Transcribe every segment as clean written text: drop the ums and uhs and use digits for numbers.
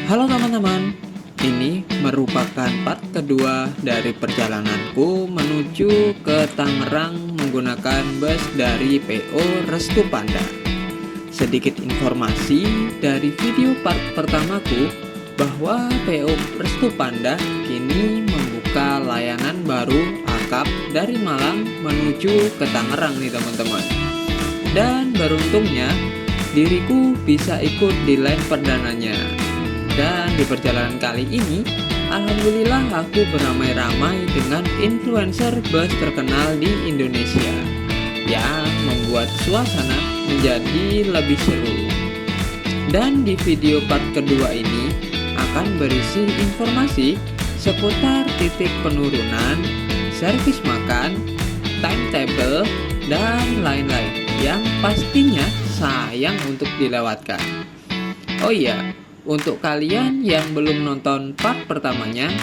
Halo teman-teman, ini merupakan part kedua dari perjalananku menuju ke Tangerang menggunakan bus dari PO Restu Panda. Sedikit informasi dari video part pertamaku bahwa PO Restu Panda kini membuka layanan baru akap dari Malang menuju ke Tangerang nih teman-teman. Dan beruntungnya diriku bisa ikut di line perdananya. Dan di perjalanan kali ini, alhamdulillah aku beramai-ramai dengan influencer bus terkenal di Indonesia yang membuat suasana menjadi lebih seru. Dan di video part kedua ini akan berisi informasi seputar titik penurunan, servis makan, timetable, dan lain-lain yang pastinya sayang untuk dilewatkan. Oh iya, untuk kalian yang belum nonton part pertamanya,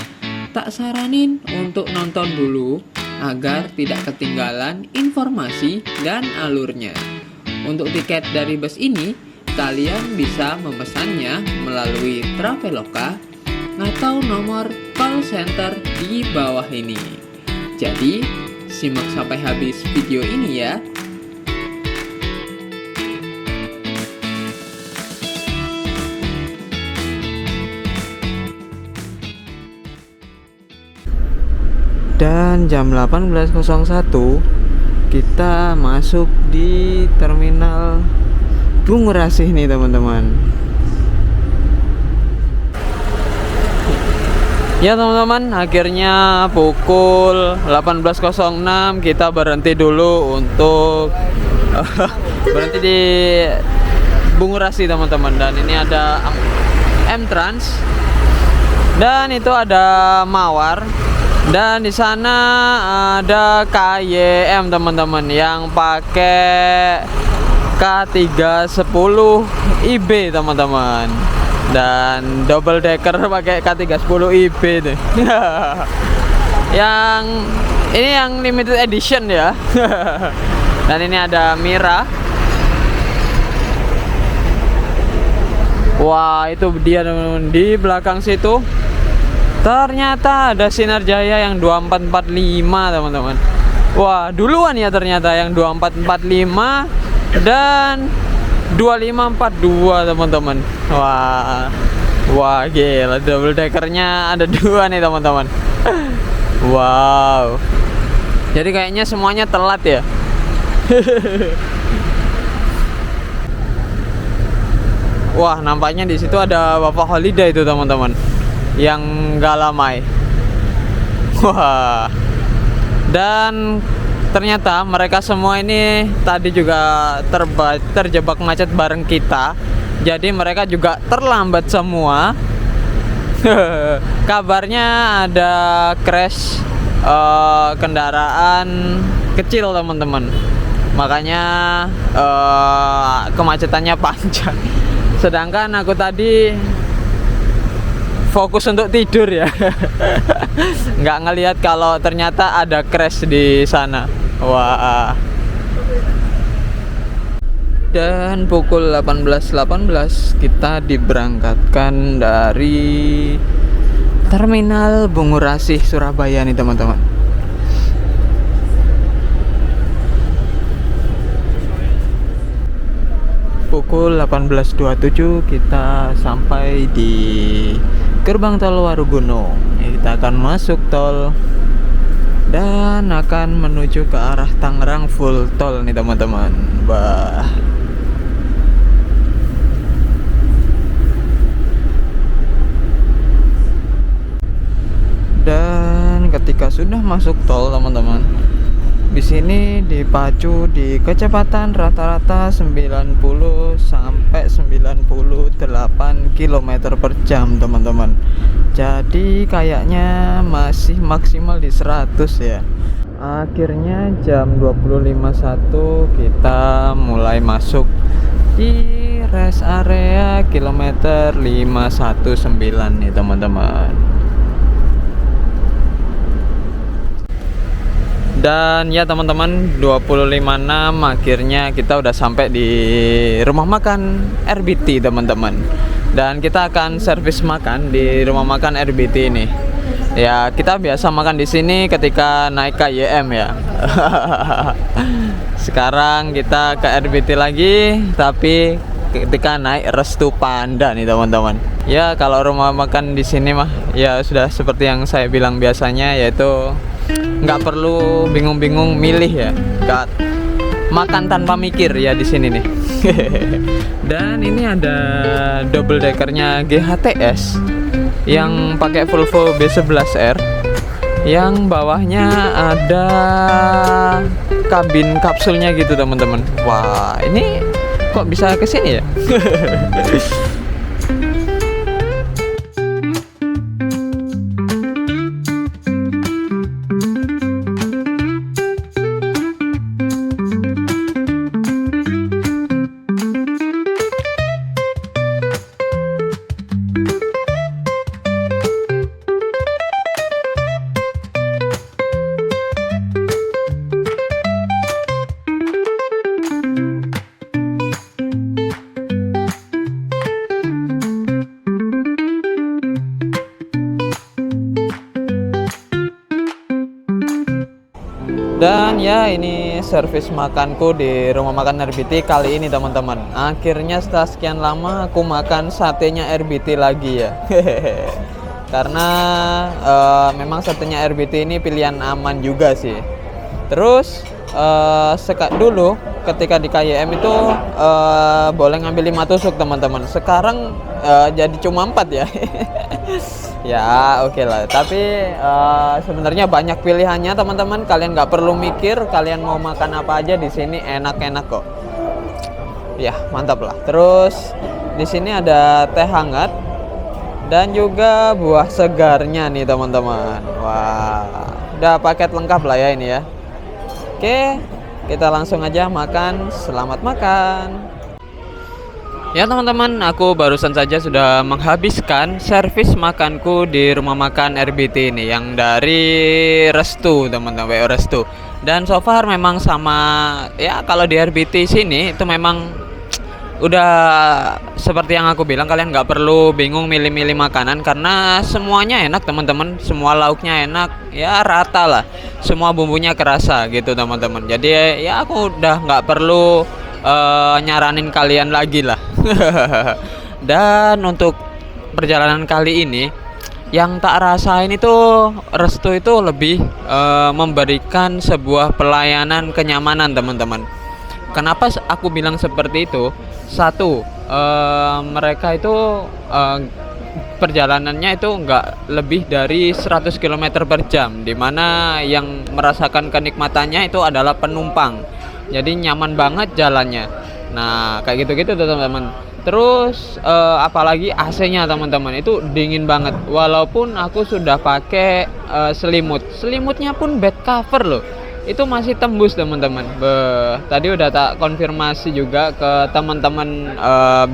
tak saranin untuk nonton dulu agar tidak ketinggalan informasi dan alurnya. Untuk tiket dari bus ini, kalian bisa memesannya melalui Traveloka atau nomor call center di bawah ini. Jadi, simak sampai habis video ini ya. Dan jam 18.01 kita masuk di terminal Bungurasih nih teman-teman. Ya teman-teman, akhirnya pukul 18.06 kita berhenti dulu untuk berhenti di Bungurasih teman-teman. Dan ini ada M-Trans dan itu ada Mawar. Dan di sana ada KYM teman-teman yang pakai K310 IB teman-teman. Dan double decker pakai K310 IB tuh. Yang ini yang limited edition ya. Dan ini ada Mira. Wah, itu dia teman-teman di belakang situ. Ternyata ada Sinar Jaya yang 2445 teman-teman. Wah, duluan ya ternyata yang 2445 dan 2542 teman-teman. Wah gila, double deckernya ada dua nih teman-teman. Wow. Jadi kayaknya semuanya telat ya. Wah, nampaknya di situ ada Bapak Holiday itu teman-teman, yang galamai. Wah. Dan ternyata mereka semua ini tadi juga terjebak macet bareng kita. Jadi mereka juga terlambat semua. Kabarnya ada crash kendaraan kecil teman-teman. Makanya kemacetannya panjang. Sedangkan aku tadi fokus untuk tidur ya. Nggak ngelihat kalau ternyata ada crash di sana. Wah. Dan pukul 18.18 kita diberangkatkan dari Terminal Bungurasih Surabaya nih teman-teman. Pukul 18.27 kita sampai di gerbang tol Warugunung. Kita akan masuk tol dan akan menuju ke arah Tangerang full tol nih teman-teman. Bah. Dan ketika sudah masuk tol teman-teman, di sini dipacu di kecepatan rata-rata 90 sampai 98 km per jam teman-teman. Jadi kayaknya masih maksimal di 100 ya. Akhirnya jam 25.01 kita mulai masuk di rest area kilometer 519 nih teman-teman. Dan ya teman-teman, 25.6 akhirnya kita udah sampai di rumah makan RBT teman-teman. Dan kita akan servis makan di rumah makan RBT ini. Ya, kita biasa makan di sini ketika naik KYM ya. Sekarang kita ke RBT lagi, tapi ketika naik Restu Panda nih teman-teman. Ya, kalau rumah makan di sini mah ya sudah seperti yang saya bilang biasanya, yaitu nggak perlu bingung-bingung milih ya. Nggak, makan tanpa mikir ya di sini nih. Dan ini ada double deckernya GHTS yang pakai Volvo B11R, yang bawahnya ada kabin kapsulnya gitu teman-teman. Wah, ini kok bisa ke sini ya? Dan ya, ini servis makanku di rumah makan RBT kali ini teman-teman. Akhirnya setelah sekian lama aku makan satenya RBT lagi ya. Karena memang satenya RBT ini pilihan aman juga sih. Terus dulu ketika di KYM itu boleh ngambil 5 tusuk teman-teman. Sekarang jadi cuma 4 ya. Ya oke lah, tapi sebenarnya banyak pilihannya teman-teman. Kalian nggak perlu mikir, kalian mau makan apa aja di sini enak-enak kok. Ya mantap lah. Terus di sini ada teh hangat dan juga buah segarnya nih teman-teman. Wah, udah paket lengkap lah ya ini ya. Oke, kita langsung aja makan. Selamat makan. Ya teman-teman, aku barusan saja sudah menghabiskan servis makanku di rumah makan RBT ini yang dari Restu teman-teman, WO Restu. Dan so far memang sama ya, kalau di RBT sini itu memang udah seperti yang aku bilang, kalian nggak perlu bingung milih-milih makanan karena semuanya enak teman-teman, semua lauknya enak, ya rata lah, semua bumbunya kerasa gitu teman-teman. Jadi ya aku udah nggak perlu nyaranin kalian lagi lah. Dan untuk perjalanan kali ini yang tak rasain itu Restu itu lebih memberikan sebuah pelayanan kenyamanan teman-teman. Kenapa aku bilang seperti itu? Satu, mereka itu perjalanannya itu nggak lebih dari 100 km per jam, dimana yang merasakan kenikmatannya itu adalah penumpang. Jadi nyaman banget jalannya. Nah kayak gitu-gitu teman-teman. Terus apalagi AC-nya teman-teman itu dingin banget. Walaupun aku sudah pakai selimutnya pun bed cover loh, itu masih tembus teman-teman. Tadi udah tak konfirmasi juga ke teman-teman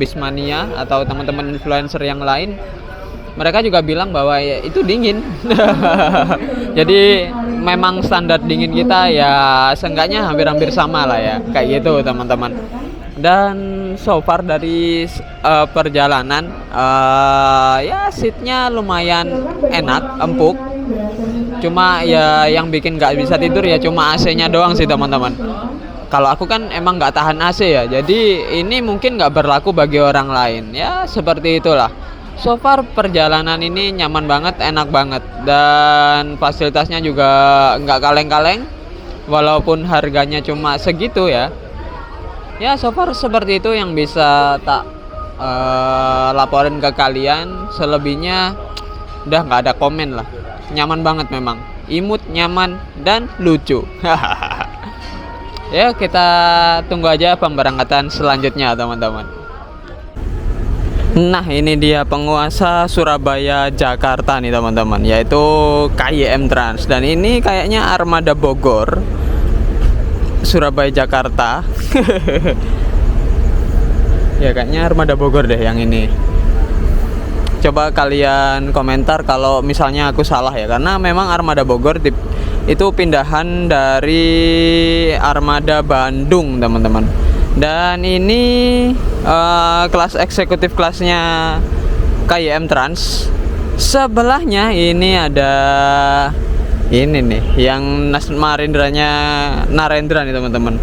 Bismania atau teman-teman influencer yang lain. Mereka juga bilang bahwa ya, itu dingin. Jadi memang standar dingin kita ya seenggaknya hampir-hampir sama lah ya, kayak gitu teman-teman. Dan so far dari perjalanan ya seatnya lumayan enak, empuk. Cuma ya yang bikin nggak bisa tidur ya cuma AC-nya doang sih teman-teman. Kalau aku kan emang nggak tahan AC ya, jadi ini mungkin nggak berlaku bagi orang lain. Ya seperti itulah. So far perjalanan ini nyaman banget, enak banget, dan fasilitasnya juga nggak kaleng-kaleng. Walaupun harganya cuma segitu ya. Ya so far seperti itu yang bisa tak laporin ke kalian. Selebihnya udah nggak ada komen lah. Nyaman banget memang, imut, nyaman, dan lucu. Ya kita tunggu aja pemberangkatan selanjutnya teman-teman. Nah ini dia penguasa Surabaya Jakarta nih teman-teman, yaitu KYM Trans. Dan ini kayaknya armada Bogor Surabaya Jakarta. Ya kayaknya armada Bogor deh yang ini. Coba kalian komentar kalau misalnya aku salah ya, karena memang armada Bogor itu pindahan dari armada Bandung teman-teman. Dan ini kelas eksekutif kelasnya KYM Trans. Sebelahnya ini ada ini nih yang Narendra nih teman-teman.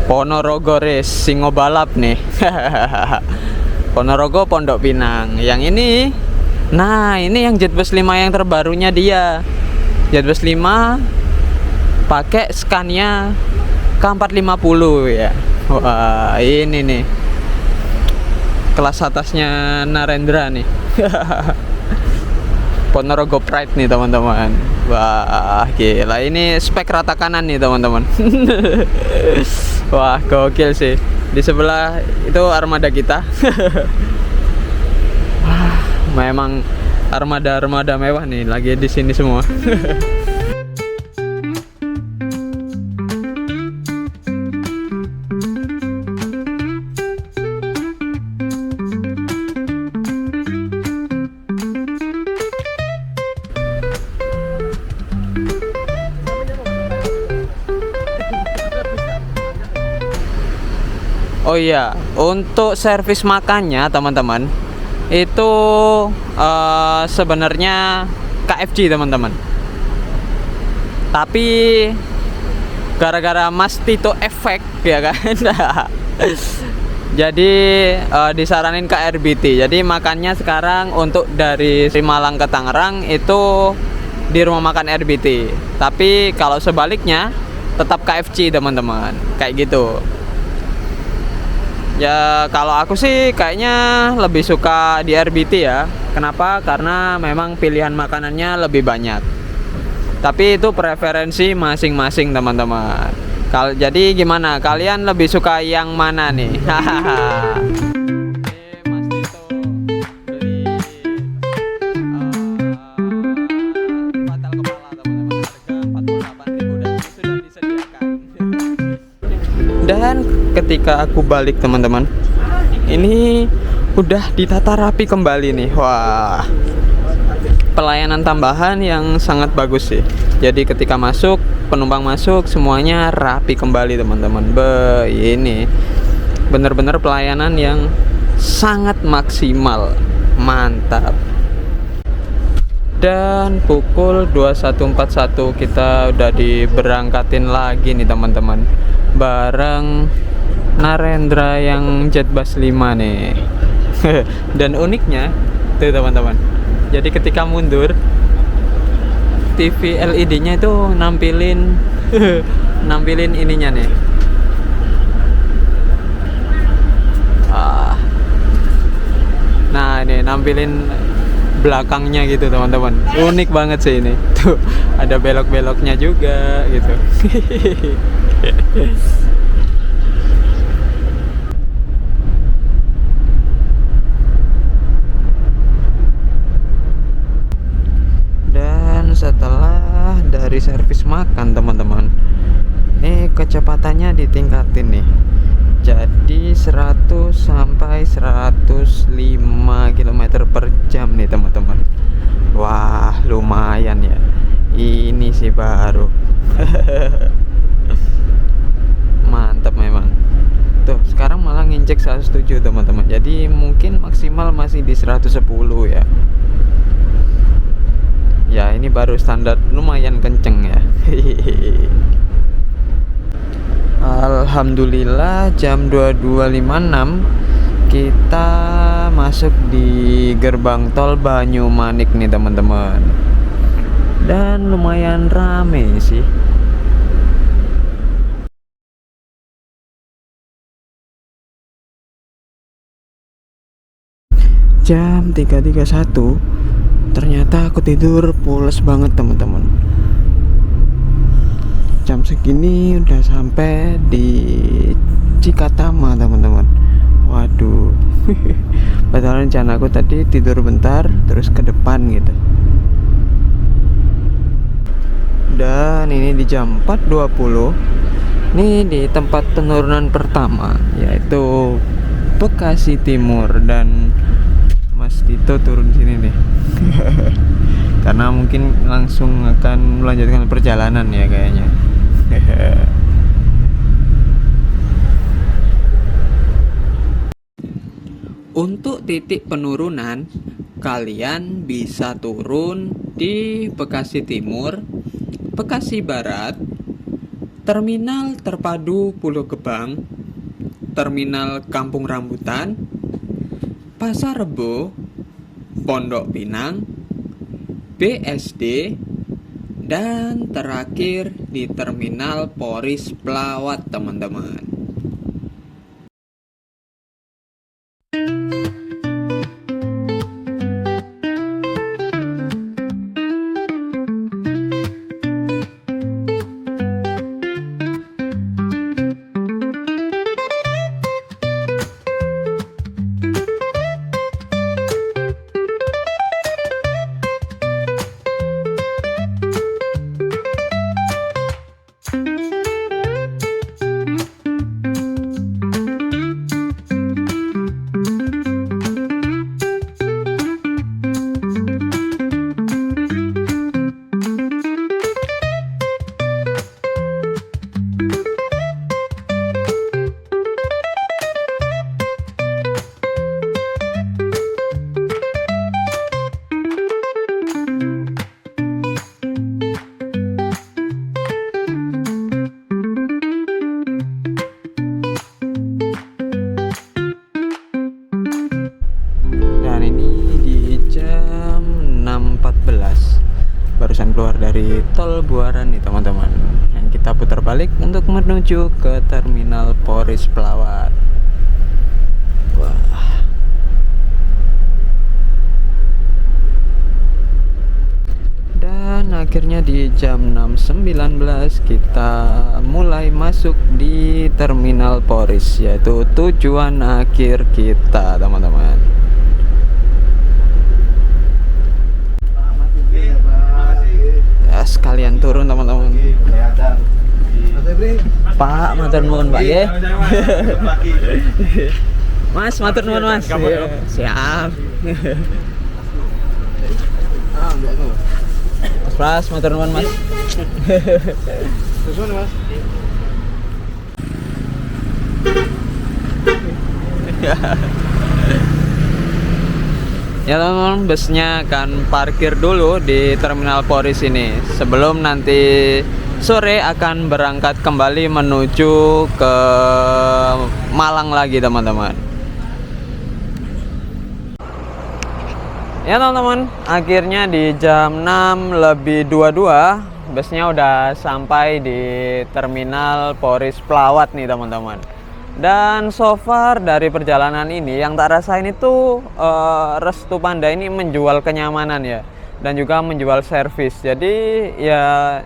Ponorogo Race Singo Balap nih. Ponorogo Pondok Pinang. Yang ini, nah ini yang Jetbus 5 yang terbarunya dia. Jetbus 5 pakai Scania K450 ya. Wah, ini nih kelas atasnya Narendra nih. Ponorogo Pride nih teman-teman. Wah, gila, ini spek rata kanan nih teman-teman. Wah, gokil sih. Di sebelah itu armada kita. Wah, memang armada mewah nih lagi di sini semua. Oh iya, untuk servis makannya teman-teman itu sebenarnya KFC teman-teman. Tapi gara-gara Mas Tito efek ya kan. Jadi disaranin ke RBT. Jadi makannya sekarang untuk dari Malang ke Tangerang itu di rumah makan RBT. Tapi kalau sebaliknya tetap KFC teman-teman. Kayak gitu. Ya kalau aku sih kayaknya lebih suka di RBT ya. Kenapa? Karena memang pilihan makanannya lebih banyak. Tapi itu preferensi masing-masing teman-teman. Jadi gimana? Kalian lebih suka yang mana nih? Hahaha. Dan ketika aku balik teman-teman, ini udah ditata rapi kembali nih. Wah, pelayanan tambahan yang sangat bagus sih. Jadi ketika masuk, penumpang masuk semuanya rapi kembali teman-teman. Ini bener-bener pelayanan yang sangat maksimal. Mantap. Dan pukul 21.41 kita udah diberangkatin lagi nih teman-teman, bareng Narendra yang Jetbus 5 nih. Dan uniknya tuh teman-teman, jadi ketika mundur TV LED-nya itu nampilin nampilin ininya nih. Nah ini nampilin belakangnya gitu teman-teman. Unik banget sih ini. Tuh ada belok-beloknya juga gitu. Dan setelah dari servis makan teman-teman, ini kecepatannya ditingkatin nih. Jadi 100 sampai 105 km per jam nih teman-teman. Wah, lumayan ya. Ini sih baru. Mantap memang. Tuh, sekarang malah nginjek 107 teman-teman. Jadi mungkin maksimal masih di 110 ya. Ya, ini baru standar lumayan kenceng ya. Alhamdulillah jam 22.56 kita masuk di gerbang tol Banyumanik nih teman-teman. Dan lumayan rame sih. Jam 3.31 ternyata aku tidur pules banget teman-teman. Jam segini udah sampai di Cikatama teman-teman. Waduh. Padahal rencana aku tadi tidur bentar terus ke depan gitu. Dan ini di jam 4.20 ini di tempat penurunan pertama, yaitu Bekasi Timur. Dan Mas Tito turun sini nih. Karena mungkin langsung akan melanjutkan perjalanan ya kayaknya. Untuk titik penurunan, kalian bisa turun di Bekasi Timur, Bekasi Barat, Terminal Terpadu Pulau Gebang, Terminal Kampung Rambutan, Pasar Rebo, Pondok Pinang, BSD, dan terakhir di Terminal Poris Pelawat, teman-teman. Barusan keluar dari tol Buaran nih teman-teman, yang kita putar balik untuk menuju ke Terminal Poris Pelawat. Wah. Dan akhirnya di jam 6.19 kita mulai masuk di Terminal Poris, yaitu tujuan akhir kita teman-teman. Sekalian turun teman-teman. Pak, matur nuwun Pak ya. Mas, matur nuwun Mas. Siap. Mas, matur nuwun Mas. Susun Mas. Ya teman-teman, busnya akan parkir dulu di Terminal Poris ini sebelum nanti sore akan berangkat kembali menuju ke Malang lagi teman-teman. Ya teman-teman, akhirnya di jam 6:22 busnya udah sampai di Terminal Poris Pelawat nih teman-teman. Dan so far dari perjalanan ini yang tak rasain itu Restu Panda ini menjual kenyamanan ya, dan juga menjual servis. Jadi ya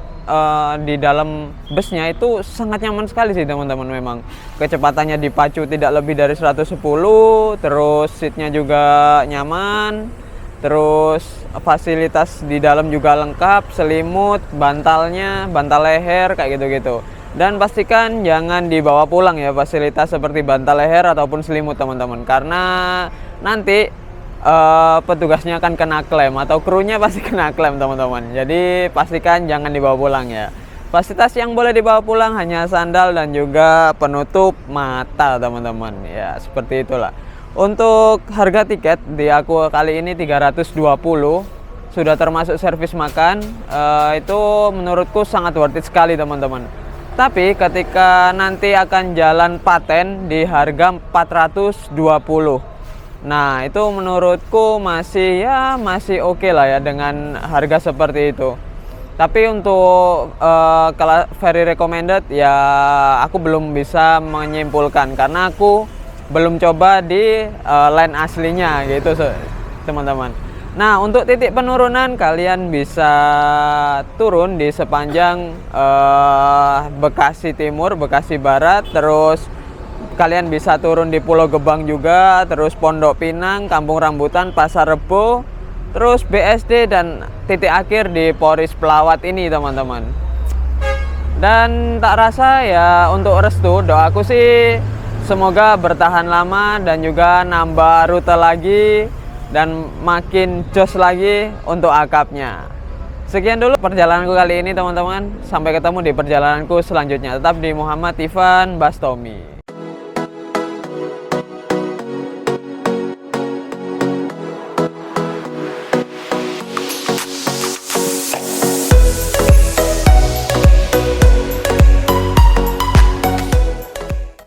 di dalam busnya itu sangat nyaman sekali sih teman-teman. Memang kecepatannya dipacu tidak lebih dari 110, terus seatnya juga nyaman, terus fasilitas di dalam juga lengkap, selimut, bantalnya, bantal leher kayak gitu-gitu. Dan pastikan jangan dibawa pulang ya fasilitas seperti bantal leher ataupun selimut teman-teman, karena nanti petugasnya akan kena klaim atau krunya pasti kena klaim teman-teman. Jadi pastikan jangan dibawa pulang ya. Fasilitas yang boleh dibawa pulang hanya sandal dan juga penutup mata teman-teman ya, seperti itulah. Untuk harga tiket di aku kali ini 320, sudah termasuk servis makan. Itu menurutku sangat worth it sekali teman-teman. Tapi ketika nanti akan jalan paten di harga 420. Nah, itu menurutku masih oke lah ya dengan harga seperti itu. Tapi untuk very recommended ya aku belum bisa menyimpulkan karena aku belum coba di line aslinya gitu teman-teman. Nah, untuk titik penurunan kalian bisa turun di sepanjang Bekasi Timur, Bekasi Barat, terus kalian bisa turun di Pulau Gebang juga, terus Pondok Pinang, Kampung Rambutan, Pasar Rebo, terus BSD, dan titik akhir di Poris Pelawat ini teman-teman. Dan tak rasa ya untuk Restu, doaku sih semoga bertahan lama dan juga nambah rute lagi dan makin jos lagi untuk akapnya. Sekian dulu perjalananku kali ini teman-teman. Sampai ketemu di perjalananku selanjutnya. Tetap di Muhammad Ivan Bastomi.